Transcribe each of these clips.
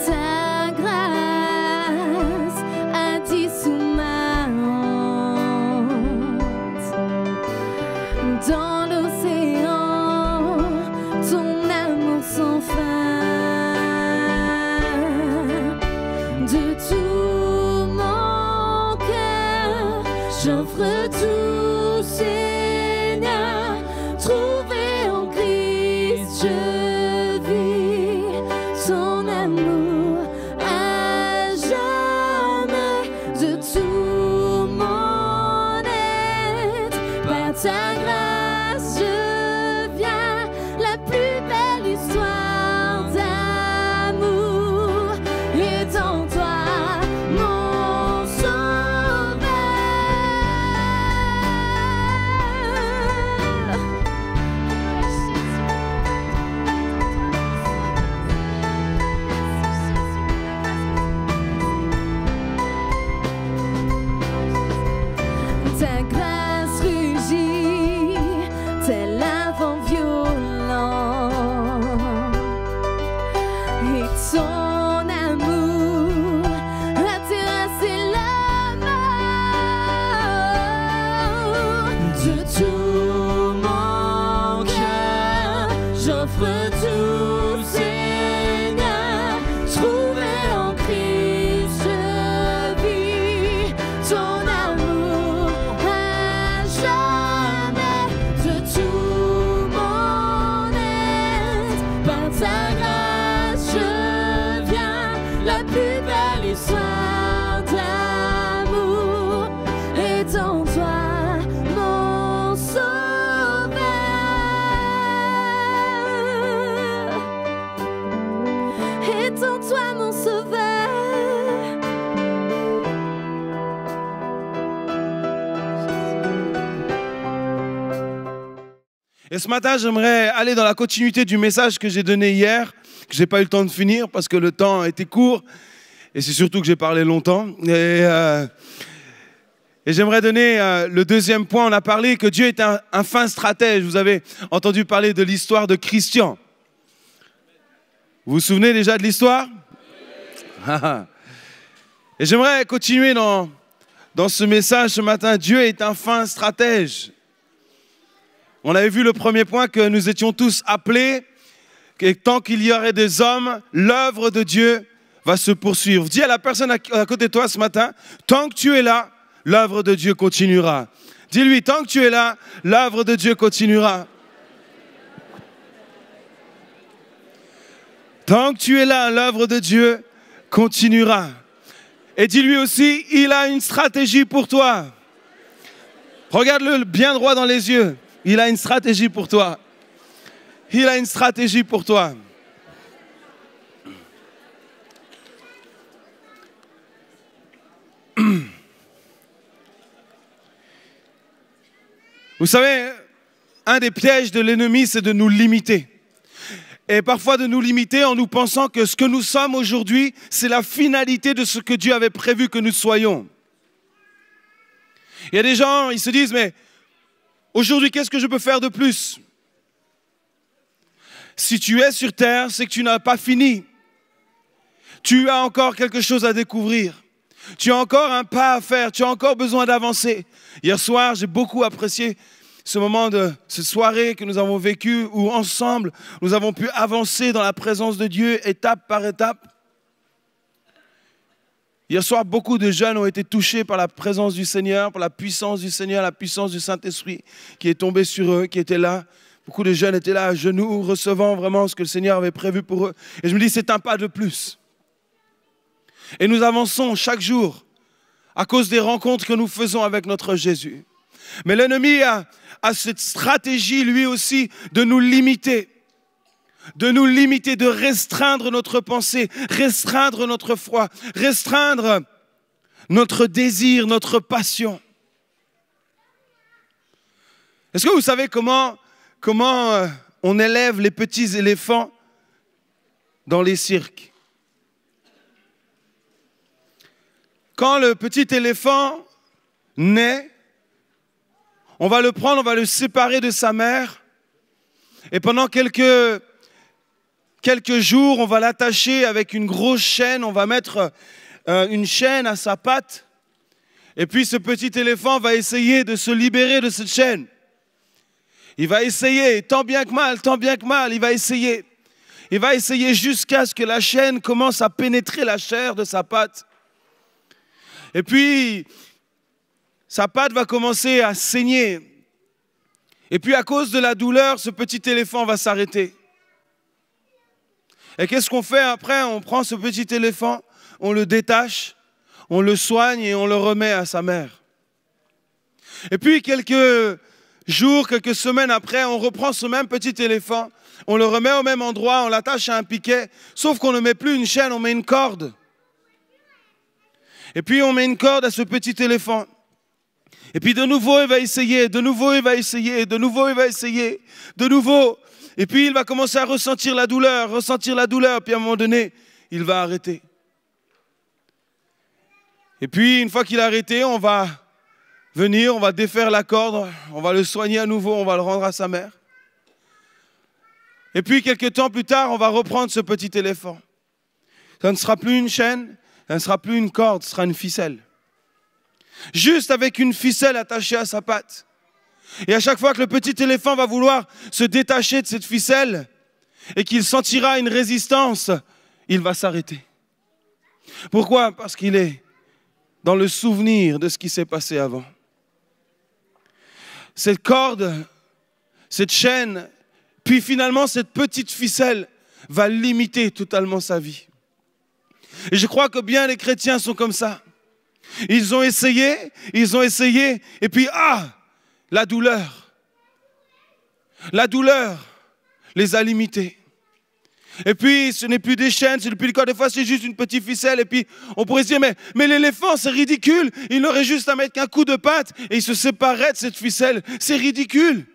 Ta grâce a dissous ma honte. Dans l'océan, ton amour sans fin. De tout mon cœur, j'offre tout, Seigneur. Trouvé en Christ, je vis son amour à jamais. De tout mon être, par ta grâce, je viens. La plus belle histoire d'amour est en toi, mon sauveur. Ta grâce rugit, tel un vent violent, et ton amour a terrassé la mort. De tout mon cœur, j'offre tout, Seigneur. Trouvé en Christ, je vis ton amour à jamais. De tout mon être, par ta grâce, je viens. La plus belle histoire d'amour est en toi, mon sauveur. Est en toi, mon sauveur. Et ce matin, j'aimerais aller dans la continuité du message que j'ai donné hier, que je n'ai pas eu le temps de finir parce que le temps était court et c'est surtout que j'ai parlé longtemps. Et j'aimerais donner le deuxième point. On a parlé que Dieu est un fin stratège. Vous avez entendu parler de l'histoire de Christian. Vous vous souvenez déjà de l'histoire? Et j'aimerais continuer dans ce message ce matin. Dieu est un fin stratège. On avait vu le premier point que nous étions tous appelés, que tant qu'il y aurait des hommes, l'œuvre de Dieu va se poursuivre. Dis à la personne à côté de toi ce matin, tant que tu es là, l'œuvre de Dieu continuera. Dis-lui, tant que tu es là, l'œuvre de Dieu continuera. Tant que tu es là, l'œuvre de Dieu continuera. Et dis-lui aussi, il a une stratégie pour toi. Regarde-le bien droit dans les yeux. Il a une stratégie pour toi. Il a une stratégie pour toi. Vous savez, un des pièges de l'ennemi, c'est de nous limiter. Et parfois de nous limiter en nous pensant que ce que nous sommes aujourd'hui, c'est la finalité de ce que Dieu avait prévu que nous soyons. Il y a des gens, ils se disent, mais aujourd'hui, qu'est-ce que je peux faire de plus? Si tu es sur terre, c'est que tu n'as pas fini. Tu as encore quelque chose à découvrir. Tu as encore un pas à faire. Tu as encore besoin d'avancer. Hier soir, j'ai beaucoup apprécié ce moment de cette soirée que nous avons vécue où ensemble, nous avons pu avancer dans la présence de Dieu étape par étape. Hier soir, beaucoup de jeunes ont été touchés par la présence du Seigneur, par la puissance du Seigneur, la puissance du Saint-Esprit qui est tombée sur eux, qui était là. Beaucoup de jeunes étaient là à genoux, recevant vraiment ce que le Seigneur avait prévu pour eux. Et je me dis, c'est un pas de plus. Et nous avançons chaque jour à cause des rencontres que nous faisons avec notre Jésus. Mais l'ennemi a cette stratégie, lui aussi, de nous limiter. De restreindre notre pensée, restreindre notre foi, restreindre notre désir, notre passion. Est-ce que vous savez comment on élève les petits éléphants dans les cirques? Quand le petit éléphant naît, on va le prendre, on va le séparer de sa mère Et pendant quelques jours, on va l'attacher avec une grosse chaîne. On va mettre une chaîne à sa patte. Et puis ce petit éléphant va essayer de se libérer de cette chaîne. Il va essayer, tant bien que mal, il va essayer. Il va essayer jusqu'à ce que la chaîne commence à pénétrer la chair de sa patte. Et puis, sa patte va commencer à saigner. Et puis, à cause de la douleur, ce petit éléphant va s'arrêter. Et qu'est-ce qu'on fait après? On prend ce petit éléphant, on le détache, on le soigne et on le remet à sa mère. Et puis, quelques jours, quelques semaines après, on reprend ce même petit éléphant, on le remet au même endroit, on l'attache à un piquet, sauf qu'on ne met plus une chaîne, on met une corde. Et puis on met une corde à ce petit éléphant. Et puis de nouveau, il va essayer, de nouveau, il va essayer, de nouveau, il va essayer, de nouveau. Et puis il va commencer à ressentir la douleur, puis à un moment donné, il va arrêter. Et puis une fois qu'il a arrêté, on va venir, on va défaire la corde, on va le soigner à nouveau, on va le rendre à sa mère. Et puis, quelques temps plus tard, on va reprendre ce petit éléphant. Ça ne sera plus une chaîne, ça ne sera plus une corde, ce sera une ficelle. Juste avec une ficelle attachée à sa patte. Et à chaque fois que le petit éléphant va vouloir se détacher de cette ficelle et qu'il sentira une résistance, il va s'arrêter. Pourquoi? Parce qu'il est dans le souvenir de ce qui s'est passé avant. Cette corde, cette chaîne, puis finalement, cette petite ficelle va limiter totalement sa vie. Et je crois que bien les chrétiens sont comme ça. Ils ont essayé, et puis, la douleur les a limités. Et puis, ce n'est plus des chaînes, ce n'est plus des cordes, des fois c'est juste une petite ficelle, et puis on pourrait se dire, mais l'éléphant, c'est ridicule, il n'aurait juste à mettre qu'un coup de patte, et il se séparerait de cette ficelle, c'est ridicule.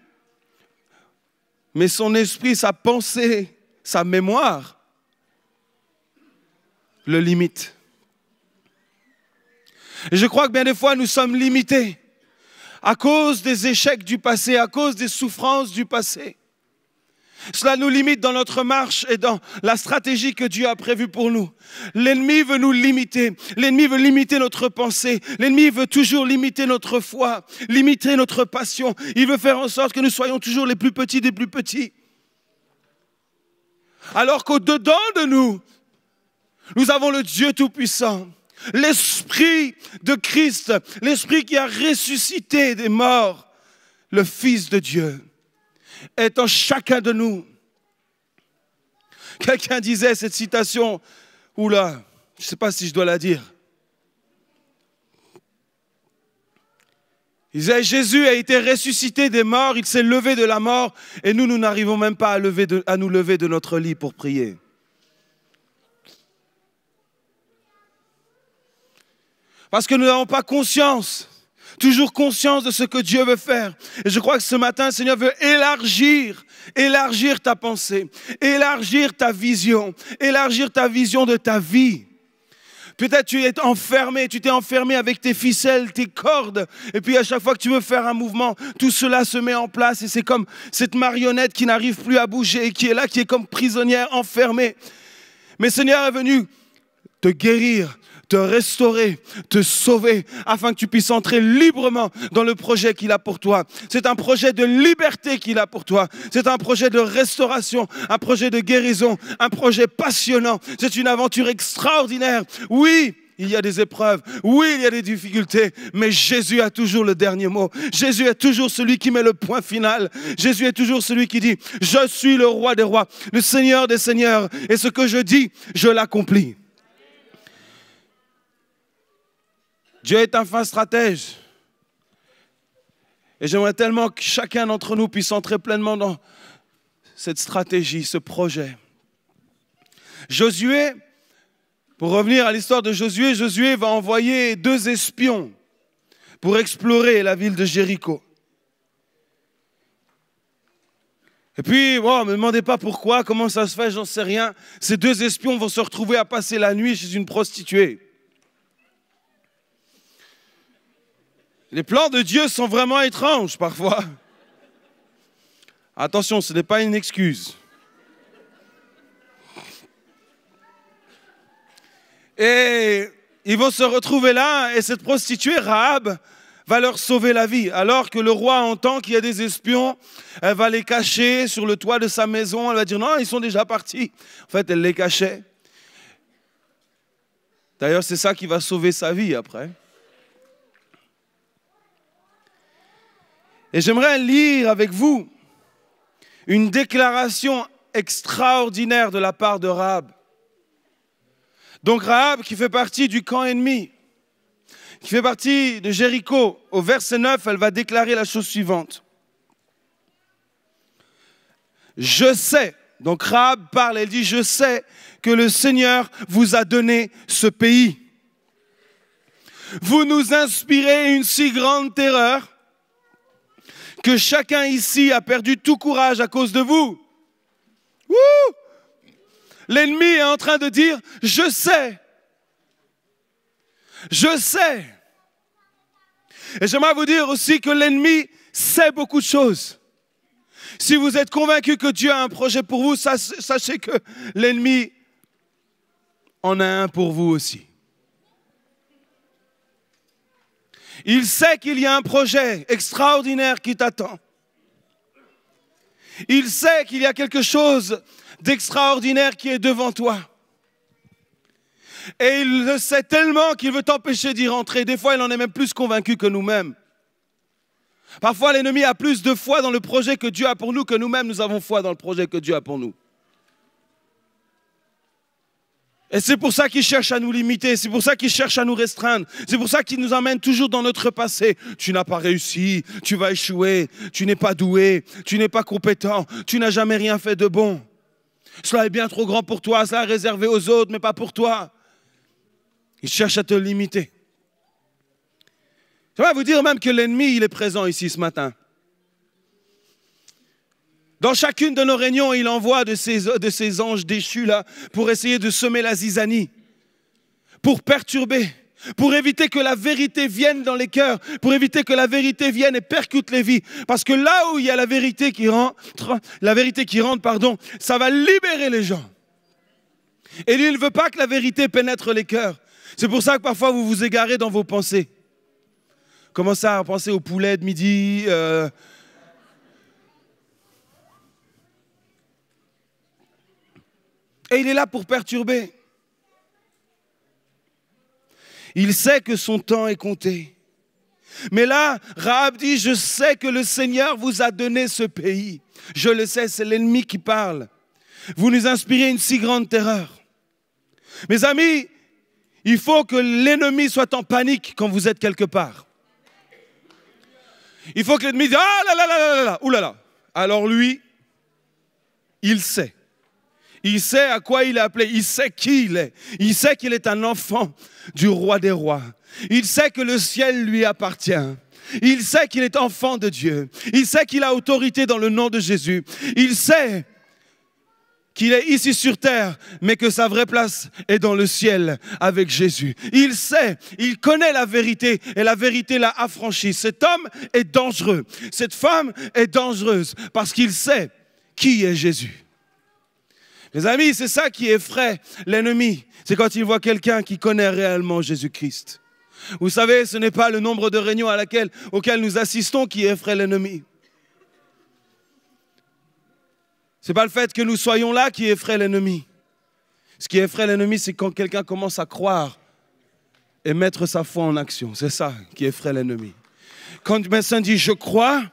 Mais son esprit, sa pensée, sa mémoire le limite. Et je crois que bien des fois, nous sommes limités à cause des échecs du passé, à cause des souffrances du passé. Cela nous limite dans notre marche et dans la stratégie que Dieu a prévue pour nous. L'ennemi veut nous limiter. L'ennemi veut limiter notre pensée. L'ennemi veut toujours limiter notre foi, limiter notre passion. Il veut faire en sorte que nous soyons toujours les plus petits des plus petits. Alors qu'au-dedans de nous, nous avons le Dieu Tout-Puissant, l'Esprit de Christ, l'Esprit qui a ressuscité des morts, le Fils de Dieu, est en chacun de nous. Quelqu'un disait cette citation, oula, je ne sais pas si je dois la dire. Il disait, Jésus a été ressuscité des morts, il s'est levé de la mort, et nous n'arrivons même pas à nous lever de notre lit pour prier. Parce que nous n'avons pas toujours conscience de ce que Dieu veut faire. Et je crois que ce matin, le Seigneur veut élargir ta pensée, élargir ta vision de ta vie. Peut-être tu t'es enfermé avec tes ficelles, tes cordes, et puis à chaque fois que tu veux faire un mouvement, tout cela se met en place, et c'est comme cette marionnette qui n'arrive plus à bouger, et qui est là, qui est comme prisonnière, enfermée. Mais le Seigneur est venu te guérir, te restaurer, te sauver, afin que tu puisses entrer librement dans le projet qu'il a pour toi. C'est un projet de liberté qu'il a pour toi. C'est un projet de restauration, un projet de guérison, un projet passionnant. C'est une aventure extraordinaire. Oui, il y a des épreuves, oui, il y a des difficultés, mais Jésus a toujours le dernier mot. Jésus est toujours celui qui met le point final. Jésus est toujours celui qui dit, je suis le roi des rois, le Seigneur des seigneurs, et ce que je dis, je l'accomplis. Dieu est un fin stratège. Et j'aimerais tellement que chacun d'entre nous puisse entrer pleinement dans cette stratégie, ce projet. Josué, pour revenir à l'histoire de Josué, Josué va envoyer 2 espions pour explorer la ville de Jéricho. Et puis, ne me demandez pas pourquoi, comment ça se fait, j'en sais rien. Ces 2 espions vont se retrouver à passer la nuit chez une prostituée. Les plans de Dieu sont vraiment étranges parfois. Attention, ce n'est pas une excuse. Et ils vont se retrouver là et cette prostituée, Rahab, va leur sauver la vie. Alors que le roi entend qu'il y a des espions, elle va les cacher sur le toit de sa maison. Elle va dire non, ils sont déjà partis. En fait, elle les cachait. D'ailleurs, c'est ça qui va sauver sa vie après. Et j'aimerais lire avec vous une déclaration extraordinaire de la part de Rahab. Donc Rahab qui fait partie du camp ennemi, qui fait partie de Jéricho, au verset 9, elle va déclarer la chose suivante. Je sais, donc Rahab parle, elle dit, je sais que le Seigneur vous a donné ce pays. Vous nous inspirez une si grande terreur que chacun ici a perdu tout courage à cause de vous. Wouh! L'ennemi est en train de dire, je sais. Je sais. Et j'aimerais vous dire aussi que l'ennemi sait beaucoup de choses. Si vous êtes convaincu que Dieu a un projet pour vous, sachez que l'ennemi en a un pour vous aussi. Il sait qu'il y a un projet extraordinaire qui t'attend. Il sait qu'il y a quelque chose d'extraordinaire qui est devant toi. Et il le sait tellement qu'il veut t'empêcher d'y rentrer. Des fois, il en est même plus convaincu que nous-mêmes. Parfois, l'ennemi a plus de foi dans le projet que Dieu a pour nous que nous-mêmes, nous avons foi dans le projet que Dieu a pour nous. Et c'est pour ça qu'il cherche à nous limiter, c'est pour ça qu'il cherche à nous restreindre, c'est pour ça qu'il nous emmène toujours dans notre passé. Tu n'as pas réussi, tu vas échouer, tu n'es pas doué, tu n'es pas compétent, tu n'as jamais rien fait de bon. Cela est bien trop grand pour toi, cela est réservé aux autres, mais pas pour toi. Il cherche à te limiter. Je vais vous dire même que l'ennemi, il est présent ici ce matin. Dans chacune de nos réunions, il envoie de ces anges déchus là pour essayer de semer la zizanie, pour perturber, pour éviter que la vérité vienne dans les cœurs, pour éviter que la vérité vienne et percute les vies. Parce que là où il y a la vérité qui rentre, ça va libérer les gens. Et lui, il ne veut pas que la vérité pénètre les cœurs. C'est pour ça que parfois vous vous égarez dans vos pensées. Commencez à penser au poulet de midi. Et il est là pour perturber. Il sait que son temps est compté. Mais là, Rahab dit, je sais que le Seigneur vous a donné ce pays. Je le sais, c'est l'ennemi qui parle. Vous nous inspirez une si grande terreur. Mes amis, il faut que l'ennemi soit en panique quand vous êtes quelque part. Il faut que l'ennemi dise, ah là là là là là, oulala. Alors lui, il sait. Il sait à quoi il est appelé, il sait qui il est. Il sait qu'il est un enfant du roi des rois. Il sait que le ciel lui appartient. Il sait qu'il est enfant de Dieu. Il sait qu'il a autorité dans le nom de Jésus. Il sait qu'il est ici sur terre, mais que sa vraie place est dans le ciel avec Jésus. Il sait, il connaît la vérité et la vérité l'a affranchi. Cet homme est dangereux. Cette femme est dangereuse parce qu'il sait qui est Jésus. Mes amis, c'est ça qui effraie l'ennemi. C'est quand il voit quelqu'un qui connaît réellement Jésus-Christ. Vous savez, ce n'est pas le nombre de réunions auxquelles nous assistons qui effraie l'ennemi. Ce n'est pas le fait que nous soyons là qui effraie l'ennemi. Ce qui effraie l'ennemi, c'est quand quelqu'un commence à croire et mettre sa foi en action. C'est ça qui effraie l'ennemi. Quand le médecin dit « je crois »,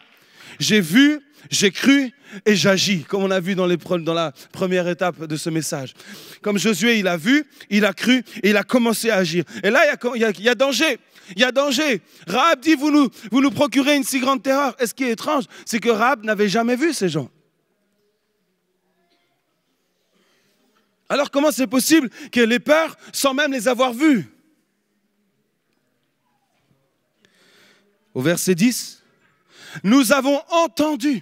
j'ai vu, j'ai cru et j'agis, comme on a vu dans la première étape de ce message. Comme Josué, il a vu, il a cru et il a commencé à agir. Et là, il y a danger. Il y a danger. Rahab dit, vous nous procurez une si grande terreur. Et ce qui est étrange, c'est que Rahab n'avait jamais vu ces gens. Alors comment c'est possible qu'elle ait peur sans même les avoir vus? Au verset 10, nous avons entendu.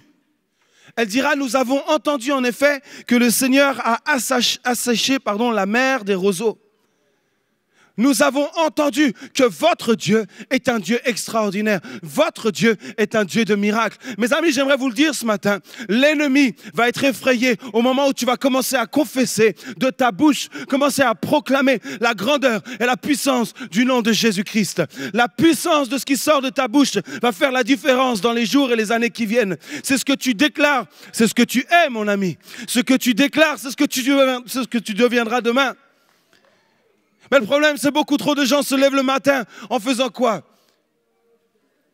Elle dira, nous avons entendu en effet que le Seigneur a asséché la mer des roseaux. Nous avons entendu que votre Dieu est un Dieu extraordinaire. Votre Dieu est un Dieu de miracles. Mes amis, j'aimerais vous le dire ce matin. L'ennemi va être effrayé au moment où tu vas commencer à confesser de ta bouche, commencer à proclamer la grandeur et la puissance du nom de Jésus-Christ. La puissance de ce qui sort de ta bouche va faire la différence dans les jours et les années qui viennent. C'est ce que tu déclares, c'est ce que tu es, mon ami. Ce que tu déclares, c'est ce que tu deviendras demain. Mais le problème, c'est beaucoup trop de gens se lèvent le matin en faisant quoi?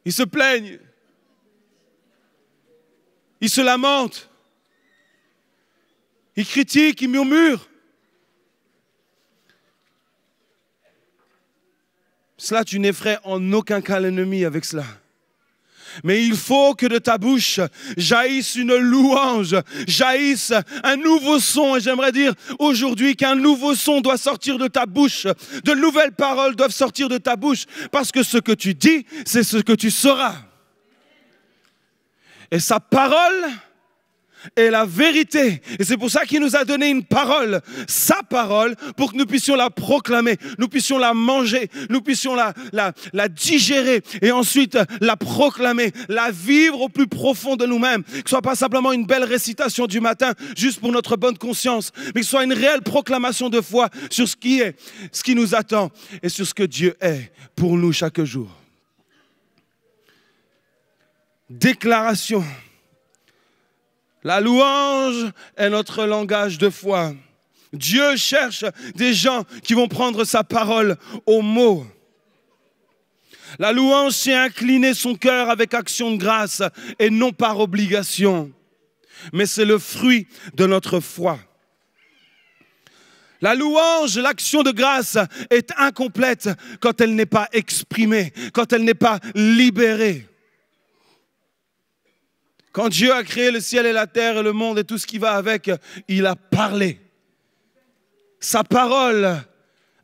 Ils se plaignent. Ils se lamentent. Ils critiquent, ils murmurent. Cela, tu n'effraies en aucun cas l'ennemi avec cela. Mais il faut que de ta bouche jaillisse une louange, jaillisse un nouveau son. Et j'aimerais dire aujourd'hui qu'un nouveau son doit sortir de ta bouche. De nouvelles paroles doivent sortir de ta bouche. Parce que ce que tu dis, c'est ce que tu seras. Et sa parole est la vérité. Et c'est pour ça qu'il nous a donné une parole, sa parole, pour que nous puissions la proclamer, nous puissions la manger, nous puissions la digérer et ensuite la proclamer, la vivre au plus profond de nous-mêmes. Que ce ne soit pas simplement une belle récitation du matin, juste pour notre bonne conscience, mais que ce soit une réelle proclamation de foi sur ce qui est, ce qui nous attend et sur ce que Dieu est pour nous chaque jour. Déclaration. La louange est notre langage de foi. Dieu cherche des gens qui vont prendre sa parole au mot. La louange, c'est incliner son cœur avec action de grâce et non par obligation. Mais c'est le fruit de notre foi. La louange, l'action de grâce est incomplète quand elle n'est pas exprimée, quand elle n'est pas libérée. Quand Dieu a créé le ciel et la terre et le monde et tout ce qui va avec, il a parlé. Sa parole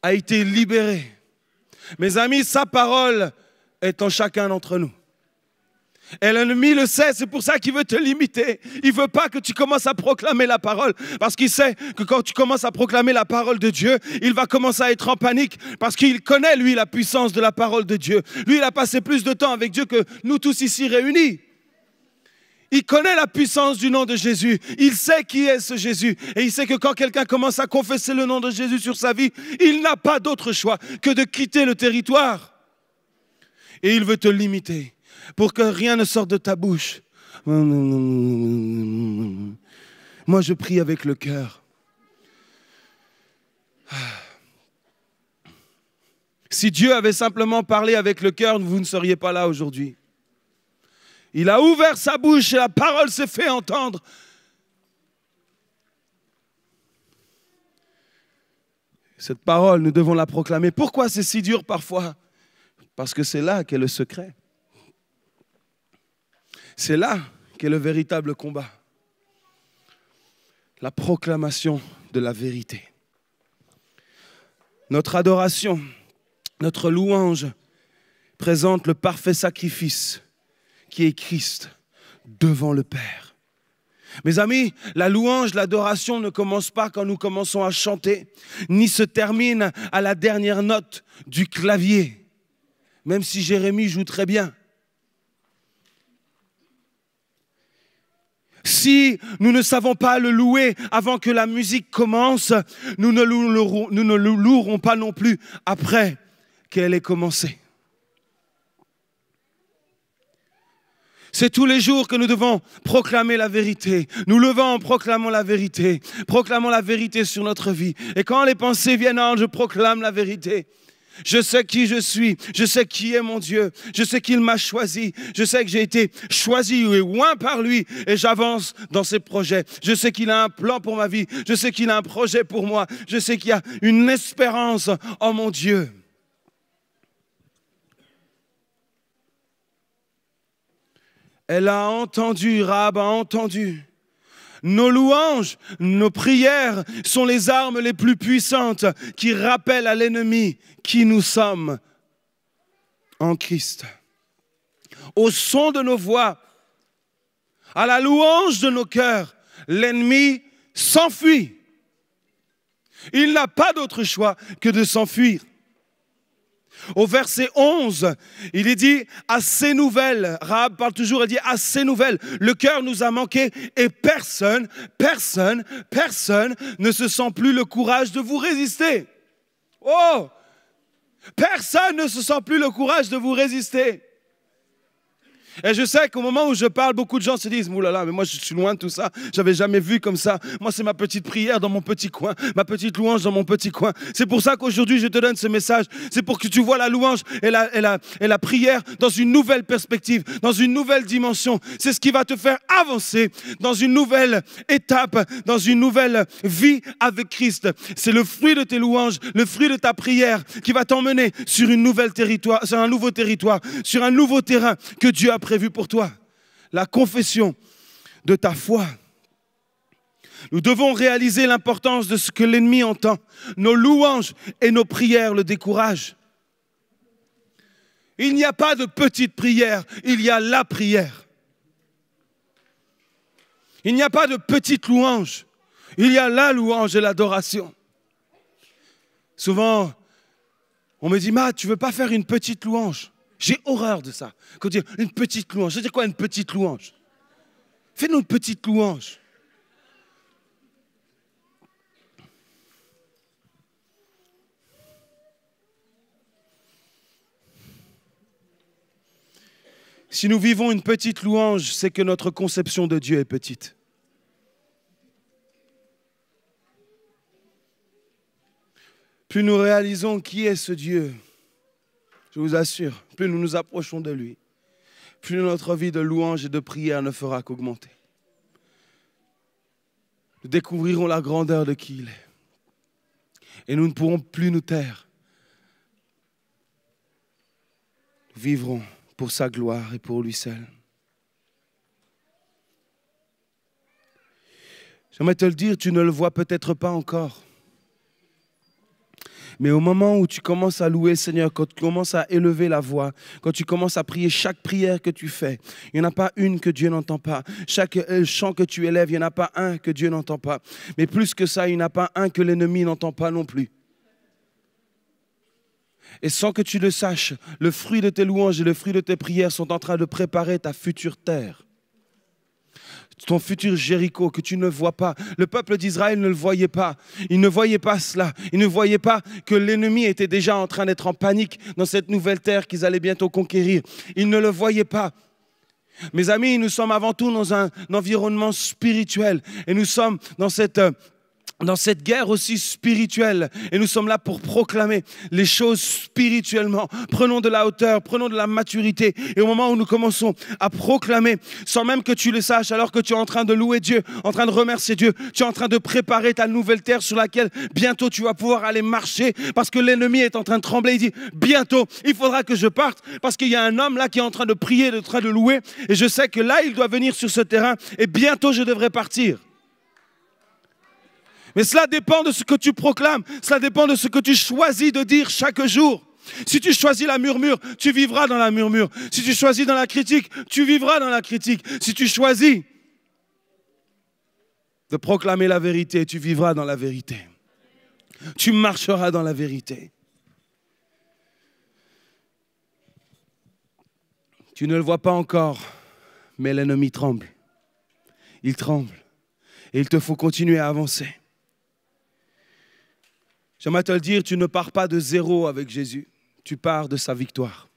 a été libérée. Mes amis, sa parole est en chacun d'entre nous. Et l'ennemi le sait, c'est pour ça qu'il veut te limiter. Il ne veut pas que tu commences à proclamer la parole. Parce qu'il sait que quand tu commences à proclamer la parole de Dieu, il va commencer à être en panique. Parce qu'il connaît, lui, la puissance de la parole de Dieu. Lui, il a passé plus de temps avec Dieu que nous tous ici réunis. Il connaît la puissance du nom de Jésus. Il sait qui est ce Jésus. Et il sait que quand quelqu'un commence à confesser le nom de Jésus sur sa vie, il n'a pas d'autre choix que de quitter le territoire. Et il veut te limiter pour que rien ne sorte de ta bouche. Moi, je prie avec le cœur. Si Dieu avait simplement parlé avec le cœur, vous ne seriez pas là aujourd'hui. Il a ouvert sa bouche et la parole s'est fait entendre. Cette parole, nous devons la proclamer. Pourquoi c'est si dur parfois? Parce que c'est là qu'est le secret. C'est là qu'est le véritable combat. La proclamation de la vérité. Notre adoration, notre louange présente le parfait sacrifice qui est Christ devant le Père. Mes amis, la louange, l'adoration ne commence pas quand nous commençons à chanter, ni se termine à la dernière note du clavier, même si Jérémie joue très bien. Si nous ne savons pas le louer avant que la musique commence, nous ne le louerons pas non plus après qu'elle ait commencé. C'est tous les jours que nous devons proclamer la vérité. Nous levons en proclamant la vérité. Proclamons la vérité sur notre vie. Et quand les pensées viennent, je proclame la vérité. Je sais qui je suis. Je sais qui est mon Dieu. Je sais qu'il m'a choisi. Je sais que j'ai été choisi et oint par lui. Et j'avance dans ses projets. Je sais qu'il a un plan pour ma vie. Je sais qu'il a un projet pour moi. Je sais qu'il y a une espérance en mon Dieu. Elle a entendu, Rahab a entendu. Nos louanges, nos prières sont les armes les plus puissantes qui rappellent à l'ennemi qui nous sommes en Christ. Au son de nos voix, à la louange de nos cœurs, l'ennemi s'enfuit. Il n'a pas d'autre choix que de s'enfuir. Au verset 11, il est dit à ces nouvelles, Rahab parle toujours, elle dit à ces nouvelles, le cœur nous a manqué et personne ne se sent plus le courage de vous résister. Oh! Personne ne se sent plus le courage de vous résister. Et je sais qu'au moment où je parle, beaucoup de gens se disent « Ouh là là, mais moi je suis loin de tout ça, j'avais jamais vu comme ça. Moi c'est ma petite prière dans mon petit coin, ma petite louange dans mon petit coin. » C'est pour ça qu'aujourd'hui je te donne ce message. C'est pour que tu vois la louange et la prière dans une nouvelle perspective, dans une nouvelle dimension. C'est ce qui va te faire avancer dans une nouvelle étape, dans une nouvelle vie avec Christ. C'est le fruit de tes louanges, le fruit de ta prière qui va t'emmener sur un nouveau territoire, sur un nouveau terrain que Dieu a prévu pour toi. La confession de ta foi. Nous devons réaliser l'importance de ce que l'ennemi entend. Nos louanges et nos prières le découragent. Il n'y a pas de petite prière, il y a la prière. Il n'y a pas de petite louange, il y a la louange et l'adoration. Souvent, on me dit, Matt, tu ne veux pas faire une petite louange? J'ai horreur de ça. Quand on dit une petite louange, c'est quoi une petite louange? Fais-nous une petite louange. Si nous vivons une petite louange, c'est que notre conception de Dieu est petite. Plus nous réalisons qui est ce Dieu, je vous assure, plus nous nous approchons de lui, plus notre vie de louange et de prière ne fera qu'augmenter. Nous découvrirons la grandeur de qui il est. Et nous ne pourrons plus nous taire. Nous vivrons pour sa gloire et pour lui seul. J'aimerais te le dire, tu ne le vois peut-être pas encore. Mais au moment où tu commences à louer le Seigneur, quand tu commences à élever la voix, quand tu commences à prier chaque prière que tu fais, il n'y en a pas une que Dieu n'entend pas. Chaque chant que tu élèves, il n'y en a pas un que Dieu n'entend pas. Mais plus que ça, il n'y en a pas un que l'ennemi n'entend pas non plus. Et sans que tu le saches, le fruit de tes louanges et le fruit de tes prières sont en train de préparer ta future terre. Ton futur Jéricho que tu ne vois pas. Le peuple d'Israël ne le voyait pas. Il ne voyait pas cela. Il ne voyait pas que l'ennemi était déjà en train d'être en panique dans cette nouvelle terre qu'ils allaient bientôt conquérir. Il ne le voyait pas. Mes amis, nous sommes avant tout dans un environnement spirituel et nous sommes dans cette guerre aussi spirituelle. Et nous sommes là pour proclamer les choses spirituellement. Prenons de la hauteur, prenons de la maturité. Et au moment où nous commençons à proclamer, sans même que tu le saches, alors que tu es en train de louer Dieu, en train de remercier Dieu, tu es en train de préparer ta nouvelle terre sur laquelle bientôt tu vas pouvoir aller marcher parce que l'ennemi est en train de trembler. Il dit, bientôt, il faudra que je parte parce qu'il y a un homme là qui est en train de prier, en train de louer. Et je sais que là, il doit venir sur ce terrain et bientôt je devrais partir. Mais cela dépend de ce que tu proclames, cela dépend de ce que tu choisis de dire chaque jour. Si tu choisis la murmure, tu vivras dans la murmure. Si tu choisis dans la critique, tu vivras dans la critique. Si tu choisis de proclamer la vérité, tu vivras dans la vérité. Tu marcheras dans la vérité. Tu ne le vois pas encore, mais l'ennemi tremble. Il tremble. Et il te faut continuer à avancer. J'aimerais te le dire, tu ne pars pas de zéro avec Jésus, tu pars de sa victoire.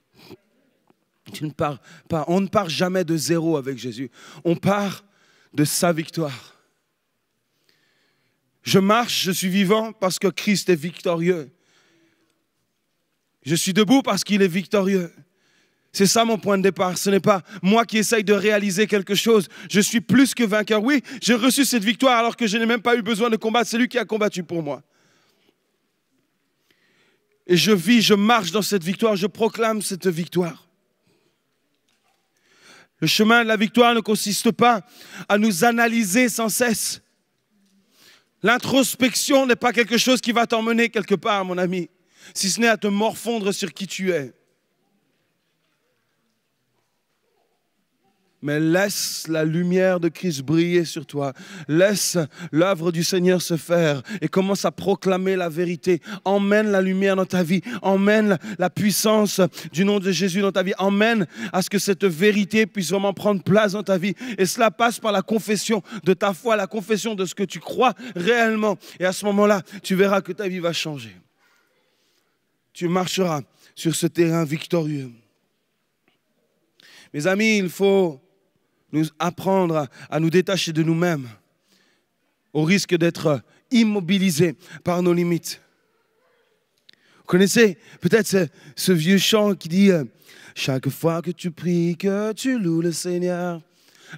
On ne part jamais de zéro avec Jésus, on part de sa victoire. Je marche, je suis vivant parce que Christ est victorieux. Je suis debout parce qu'il est victorieux. C'est ça mon point de départ. Ce n'est pas moi qui essaye de réaliser quelque chose. Je suis plus que vainqueur. Oui, j'ai reçu cette victoire alors que je n'ai même pas eu besoin de combattre. C'est lui qui a combattu pour moi. Et je vis, je marche dans cette victoire, je proclame cette victoire. Le chemin de la victoire ne consiste pas à nous analyser sans cesse. L'introspection n'est pas quelque chose qui va t'emmener quelque part, mon ami, si ce n'est à te morfondre sur qui tu es. Mais laisse la lumière de Christ briller sur toi. Laisse l'œuvre du Seigneur se faire et commence à proclamer la vérité. Emmène la lumière dans ta vie. Emmène la puissance du nom de Jésus dans ta vie. Emmène à ce que cette vérité puisse vraiment prendre place dans ta vie. Et cela passe par la confession de ta foi, la confession de ce que tu crois réellement. Et à ce moment-là, tu verras que ta vie va changer. Tu marcheras sur ce terrain victorieux. Mes amis, il faut nous apprendre à nous détacher de nous-mêmes au risque d'être immobilisés par nos limites. Vous connaissez peut-être ce vieux chant qui dit « Chaque fois que tu pries, que tu loues le Seigneur,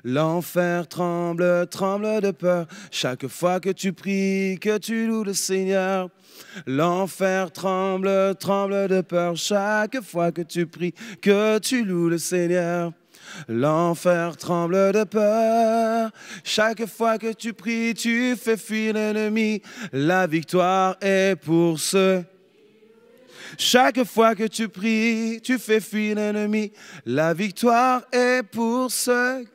l'enfer tremble, tremble de peur. Chaque fois que tu pries, que tu loues le Seigneur, l'enfer tremble, tremble de peur. Chaque fois que tu pries, que tu loues le Seigneur, l'enfer tremble de peur. Chaque fois que tu pries, tu fais fuir l'ennemi. La victoire est pour ceux. Chaque fois que tu pries, tu fais fuir l'ennemi. La victoire est pour ceux.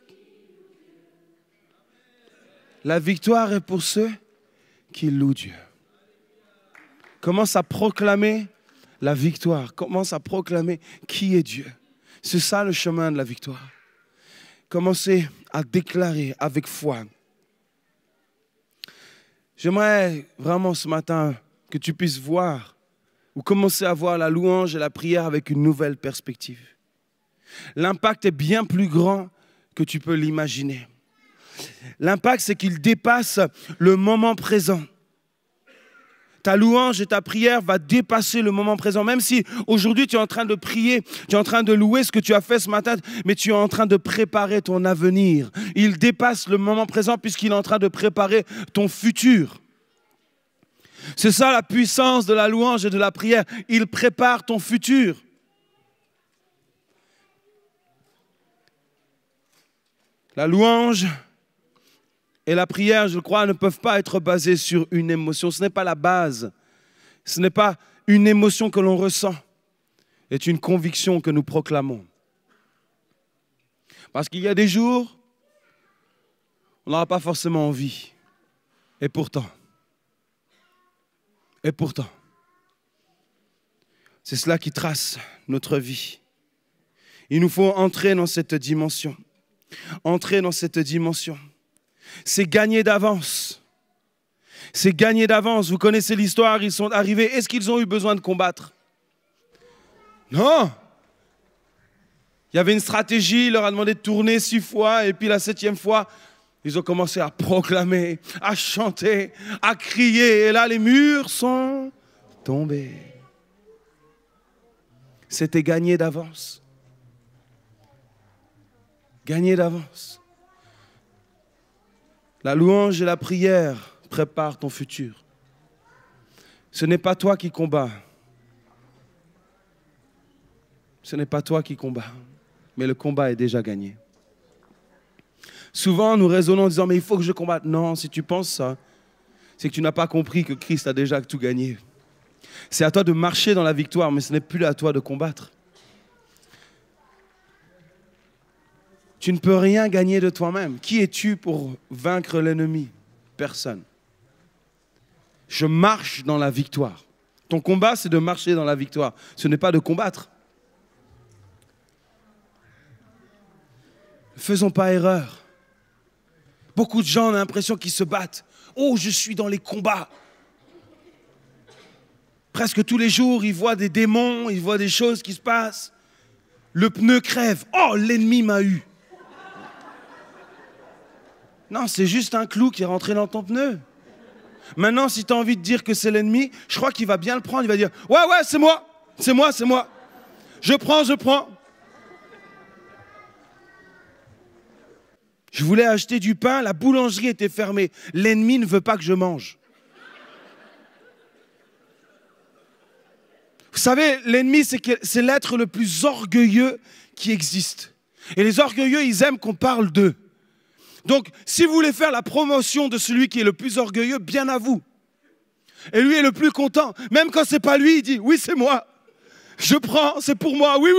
La victoire est pour ceux qui louent Dieu. Commence à proclamer la victoire. Commence à proclamer qui est Dieu. C'est ça le chemin de la victoire. Commencez à déclarer avec foi. J'aimerais vraiment ce matin que tu puisses voir ou commencer à voir la louange et la prière avec une nouvelle perspective. L'impact est bien plus grand que tu peux l'imaginer. L'impact, c'est qu'il dépasse le moment présent. Ta louange et ta prière va dépasser le moment présent. Même si aujourd'hui tu es en train de prier, tu es en train de louer ce que tu as fait ce matin, mais tu es en train de préparer ton avenir. Il dépasse le moment présent puisqu'il est en train de préparer ton futur. C'est ça la puissance de la louange et de la prière. Il prépare ton futur. La louange et la prière, je crois, ne peuvent pas être basées sur une émotion. Ce n'est pas la base. Ce n'est pas une émotion que l'on ressent. C'est une conviction que nous proclamons. Parce qu'il y a des jours, on n'aura pas forcément envie. Et pourtant, c'est cela qui trace notre vie. Il nous faut entrer dans cette dimension. Entrer dans cette dimension. C'est gagner d'avance. C'est gagner d'avance. Vous connaissez l'histoire, ils sont arrivés. Est-ce qu'ils ont eu besoin de combattre? Non. Il y avait une stratégie, il leur a demandé de tourner 6 fois et puis la 7e fois, ils ont commencé à proclamer, à chanter, à crier. Et là, les murs sont tombés. C'était gagner d'avance. Gagner d'avance. La louange et la prière préparent ton futur. Ce n'est pas toi qui combats. Ce n'est pas toi qui combats, mais le combat est déjà gagné. Souvent, nous raisonnons en disant, mais il faut que je combatte. Non, si tu penses ça, c'est que tu n'as pas compris que Christ a déjà tout gagné. C'est à toi de marcher dans la victoire, mais ce n'est plus à toi de combattre. Tu ne peux rien gagner de toi-même. Qui es-tu pour vaincre l'ennemi? Personne. Je marche dans la victoire. Ton combat, c'est de marcher dans la victoire. Ce n'est pas de combattre. Ne faisons pas erreur. Beaucoup de gens ont l'impression qu'ils se battent. Oh, je suis dans les combats. Presque tous les jours, ils voient des démons, ils voient des choses qui se passent. Le pneu crève. Oh, l'ennemi m'a eu. Non, c'est juste un clou qui est rentré dans ton pneu. Maintenant, si tu as envie de dire que c'est l'ennemi, je crois qu'il va bien le prendre. Il va dire, ouais, c'est moi, c'est moi, c'est moi. Je prends. Je voulais acheter du pain, la boulangerie était fermée. L'ennemi ne veut pas que je mange. Vous savez, l'ennemi, c'est l'être le plus orgueilleux qui existe. Et les orgueilleux, ils aiment qu'on parle d'eux. Donc, si vous voulez faire la promotion de celui qui est le plus orgueilleux, bien à vous. Et lui est le plus content. Même quand ce n'est pas lui, il dit, oui, c'est moi. Je prends, c'est pour moi. Oui.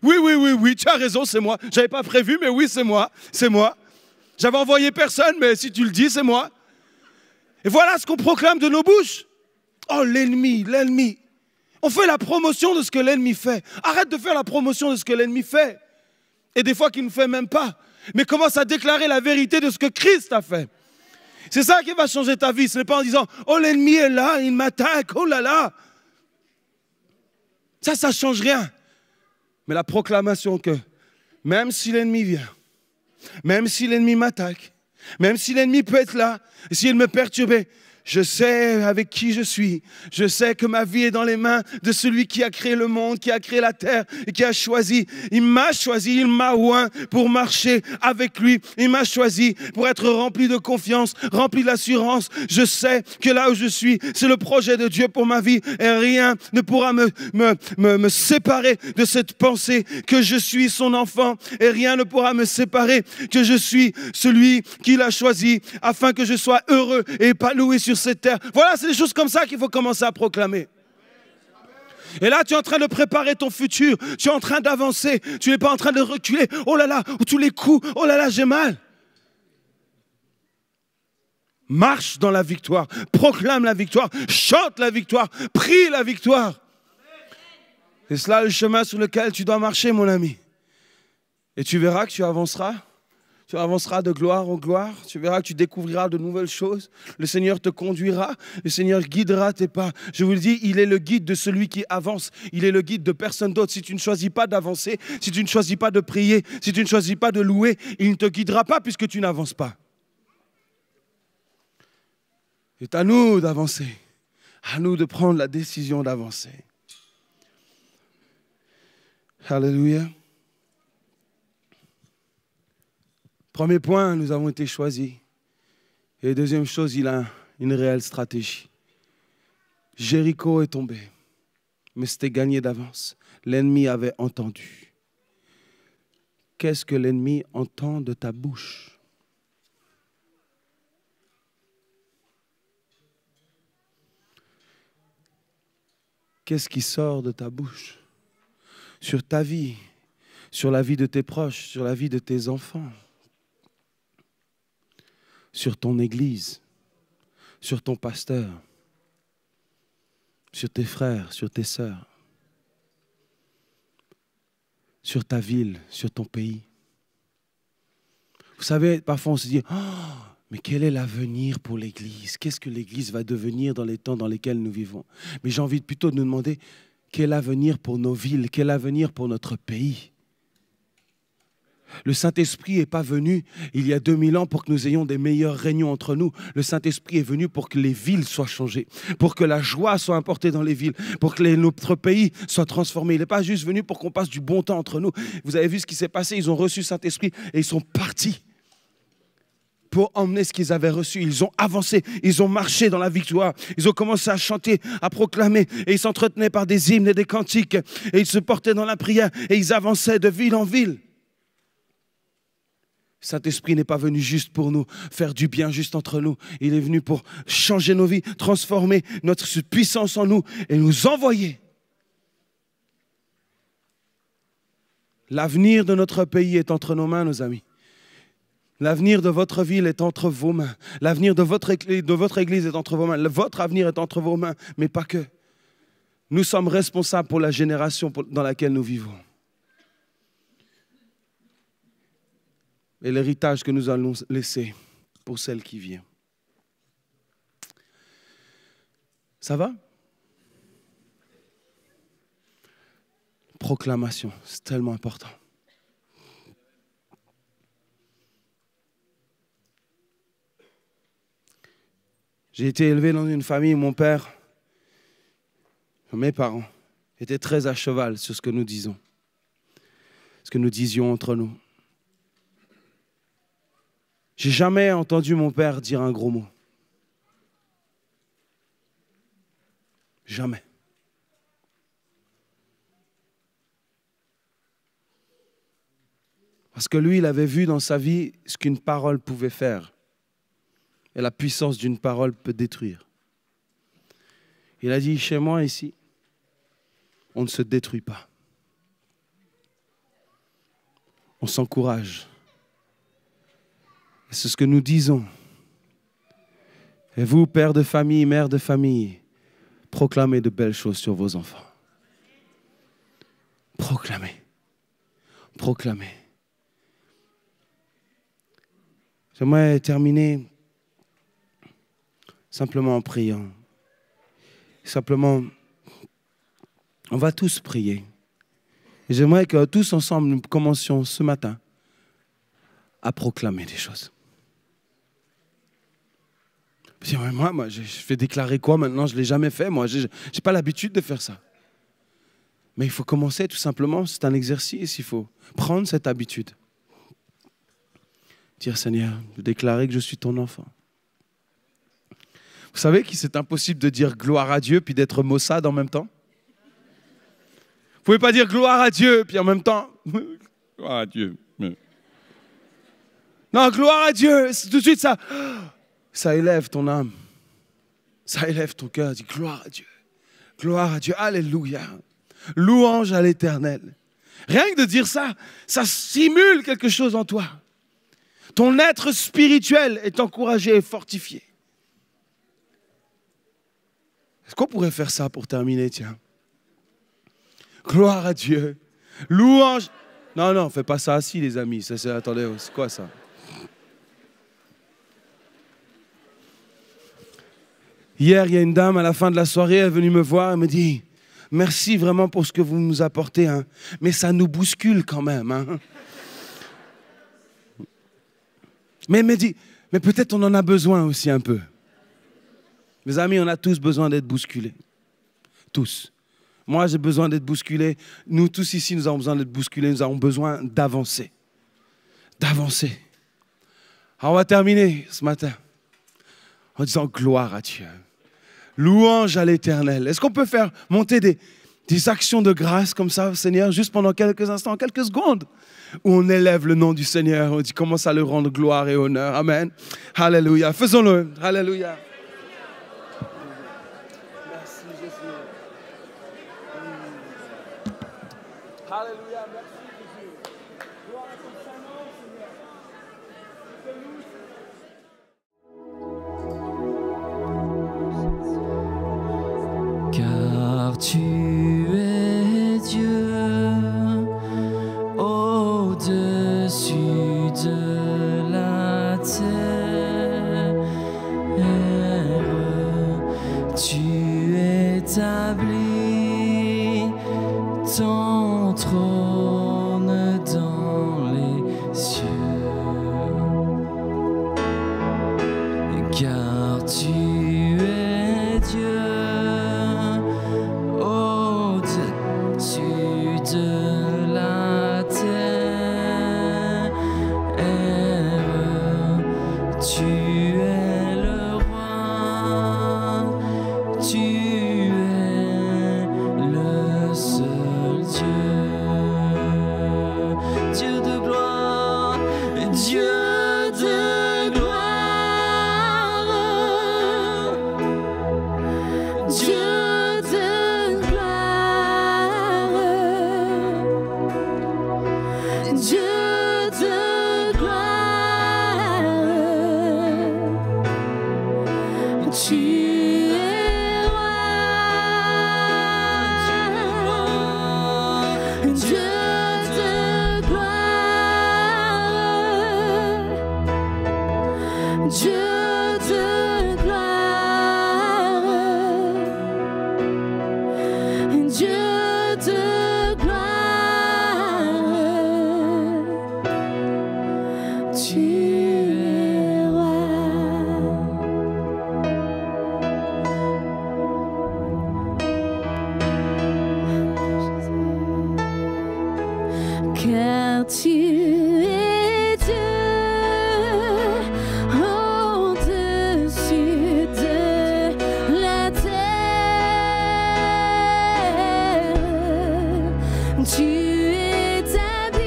Oui, tu as raison, c'est moi. Je n'avais pas prévu, mais oui, c'est moi. C'est moi. J'avais envoyé personne, mais si tu le dis, c'est moi. Et voilà ce qu'on proclame de nos bouches. Oh, l'ennemi. On fait la promotion de ce que l'ennemi fait. Arrête de faire la promotion de ce que l'ennemi fait. Et des fois qu'il ne fait même pas. Mais commence à déclarer la vérité de ce que Christ a fait. C'est ça qui va changer ta vie. Ce n'est pas en disant, oh, l'ennemi est là, il m'attaque, oh là là. Ça ne change rien. Mais la proclamation que même si l'ennemi vient, même si l'ennemi m'attaque, même si l'ennemi peut être là, s'il me perturbe, je sais avec qui je suis. Je sais que ma vie est dans les mains de celui qui a créé le monde, qui a créé la terre et qui a choisi. Il m'a choisi, il m'a oint pour marcher avec lui. Il m'a choisi pour être rempli de confiance, rempli d'assurance. Je sais que là où je suis, c'est le projet de Dieu pour ma vie et rien ne pourra me séparer de cette pensée que je suis son enfant et rien ne pourra me séparer que je suis celui qu'il a choisi afin que je sois heureux et épanoui sur cette terre. Voilà, c'est des choses comme ça qu'il faut commencer à proclamer. Et là, tu es en train de préparer ton futur. Tu es en train d'avancer. Tu n'es pas en train de reculer. Oh là là, tous les coups. Oh là là, j'ai mal. Marche dans la victoire. Proclame la victoire. Chante la victoire. Prie la victoire. C'est cela le chemin sur lequel tu dois marcher, mon ami. Et tu verras que tu avanceras. Tu avanceras de gloire en gloire. Tu verras que tu découvriras de nouvelles choses. Le Seigneur te conduira. Le Seigneur guidera tes pas. Je vous le dis, il est le guide de celui qui avance. Il est le guide de personne d'autre. Si tu ne choisis pas d'avancer, si tu ne choisis pas de prier, si tu ne choisis pas de louer, il ne te guidera pas puisque tu n'avances pas. C'est à nous d'avancer. À nous de prendre la décision d'avancer. Alléluia. Premier point, nous avons été choisis. Et deuxième chose, il a une réelle stratégie. Jéricho est tombé, mais c'était gagné d'avance. L'ennemi avait entendu. Qu'est-ce que l'ennemi entend de ta bouche? Qu'est-ce qui sort de ta bouche? Sur ta vie, sur la vie de tes proches, sur la vie de tes enfants. Sur ton église, sur ton pasteur, sur tes frères, sur tes sœurs, sur ta ville, sur ton pays. Vous savez, parfois on se dit, oh, mais quel est l'avenir pour l'église? Qu'est-ce que l'église va devenir dans les temps dans lesquels nous vivons? Mais j'ai envie plutôt de nous demander, quel avenir pour nos villes? Quel avenir pour notre pays? Le Saint-Esprit n'est pas venu il y a 2000 ans pour que nous ayons des meilleures réunions entre nous. Le Saint-Esprit est venu pour que les villes soient changées, pour que la joie soit importée dans les villes, pour que notre pays soit transformé. Il n'est pas juste venu pour qu'on passe du bon temps entre nous. Vous avez vu ce qui s'est passé, ils ont reçu le Saint-Esprit et ils sont partis pour emmener ce qu'ils avaient reçu. Ils ont avancé, ils ont marché dans la victoire. Ils ont commencé à chanter, à proclamer et ils s'entretenaient par des hymnes et des cantiques et ils se portaient dans la prière et ils avançaient de ville en ville. Saint-Esprit n'est pas venu juste pour nous faire du bien juste entre nous. Il est venu pour changer nos vies, transformer notre puissance en nous et nous envoyer. L'avenir de notre pays est entre nos mains, nos amis. L'avenir de votre ville est entre vos mains. L'avenir de votre église est entre vos mains. Votre avenir est entre vos mains, mais pas que. Nous sommes responsables pour la génération dans laquelle nous vivons. Et l'héritage que nous allons laisser pour celle qui vient. Ça va? Proclamation, c'est tellement important. J'ai été élevé dans une famille où mon père, mes parents, étaient très à cheval sur ce que nous disons, ce que nous disions entre nous. J'ai jamais entendu mon père dire un gros mot. Jamais. Parce que lui, il avait vu dans sa vie ce qu'une parole pouvait faire. Et la puissance d'une parole peut détruire. Il a dit, chez moi ici, on ne se détruit pas. on s'encourage. C'est ce que nous disons. Et vous, pères de famille, mères de famille, proclamez de belles choses sur vos enfants. Proclamez. Proclamez. J'aimerais terminer simplement en priant. Simplement, on va tous prier. Et j'aimerais que tous ensemble, nous commencions ce matin à proclamer des choses. Moi, je vais déclarer quoi maintenant? Je ne l'ai jamais fait, moi. Je n'ai pas l'habitude de faire ça. Mais il faut commencer tout simplement, c'est un exercice, il faut prendre cette habitude. Dire, Seigneur, de déclarer que je suis ton enfant. Vous savez que c'est impossible de dire gloire à Dieu puis d'être maussade en même temps? Vous ne pouvez pas dire gloire à Dieu puis en même temps, gloire à Dieu. Non, gloire à Dieu, c'est tout de suite ça. Ça élève ton âme. Ça élève ton cœur. Dis gloire à Dieu. Gloire à Dieu. Alléluia. Louange à l'Éternel. Rien que de dire ça, ça stimule quelque chose en toi. Ton être spirituel est encouragé et fortifié. Est-ce qu'on pourrait faire ça pour terminer, tiens? Gloire à Dieu. Louange. Non, fais pas ça assis, les amis. Ça, attendez, c'est quoi ça? Hier, il y a une dame à la fin de la soirée, elle est venue me voir, elle me dit « Merci vraiment pour ce que vous nous apportez, hein, mais ça nous bouscule quand même. Hein. » Mais elle me dit « Mais peut-être on en a besoin aussi un peu. » Mes amis, on a tous besoin d'être bousculés. Tous. Moi, j'ai besoin d'être bousculé. Nous tous ici, nous avons besoin d'être bousculés. Nous avons besoin d'avancer. D'avancer. Alors, on va terminer ce matin en disant gloire à Dieu. Louange à l'Éternel. Est-ce qu'on peut faire monter des actions de grâce comme ça, Seigneur, juste pendant quelques instants, quelques secondes, où on élève le nom du Seigneur, on dit commence à le rendre gloire et honneur. Amen. Alléluia. Faisons-le. Alléluia. Merci Jésus. Alléluia. Merci Jésus. Gloire à ton Saint-Nom, Seigneur. Car tu es Dieu au-dessus de la terre, tu établis ton trône dans les cieux, car tu es Dieu de la terre, tu es le roi, tu es le seul Dieu, Dieu de gloire, Dieu de gloire, Dieu. Car tu es Dieu au-dessus de la terre, tu établis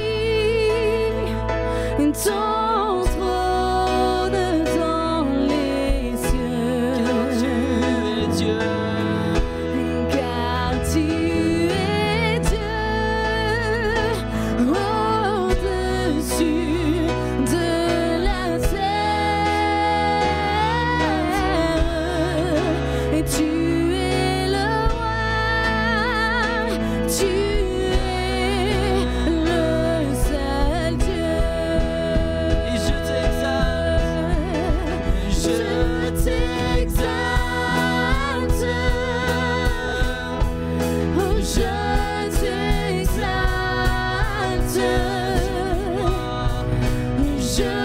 ton trône dans les cieux. Car tu es Dieu, car tu es Dieu. et tu es le roi, tu es le seul Dieu. Et je t'exalte, Je t'exalte, oh je t'exalte, je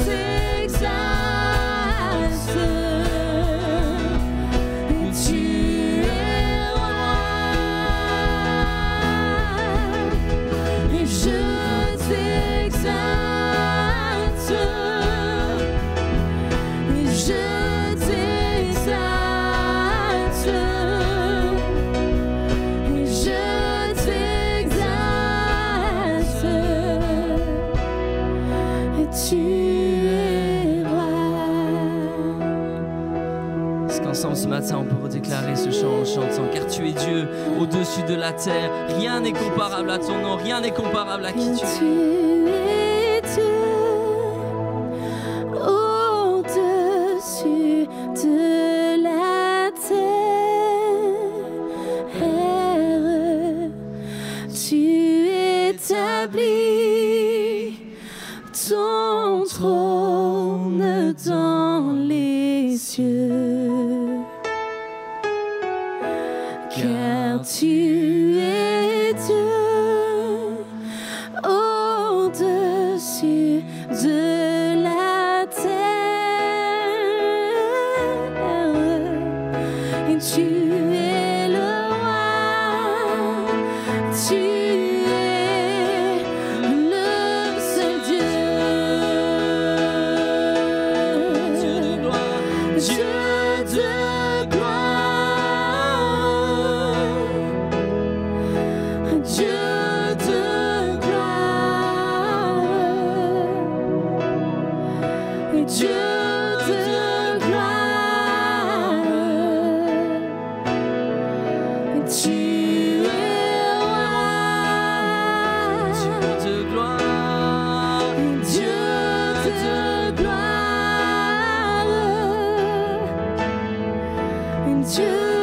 t'exalte, et tu es roi, et je t'exalte, et je t'exalte, et je t'exalte, et tu es roi. Est-ce qu'ensemble ce matin on peut redéclarer ce chant en chantant car tu es Dieu au-dessus de la terre, rien n'est comparable à ton nom, rien n'est comparable à qui tu es. Tu es Dieu au-dessus de la terre. Tu établis ton trône dans les cieux. Car tu es Dieu au-dessus de la terre, et tu es le roi, tu es le seul Dieu. Dieu de gloire, Dieu de gloire, Dieu de gloire, Dieu de gloire, tu es roi, Dieu de gloire, Dieu de gloire, Dieu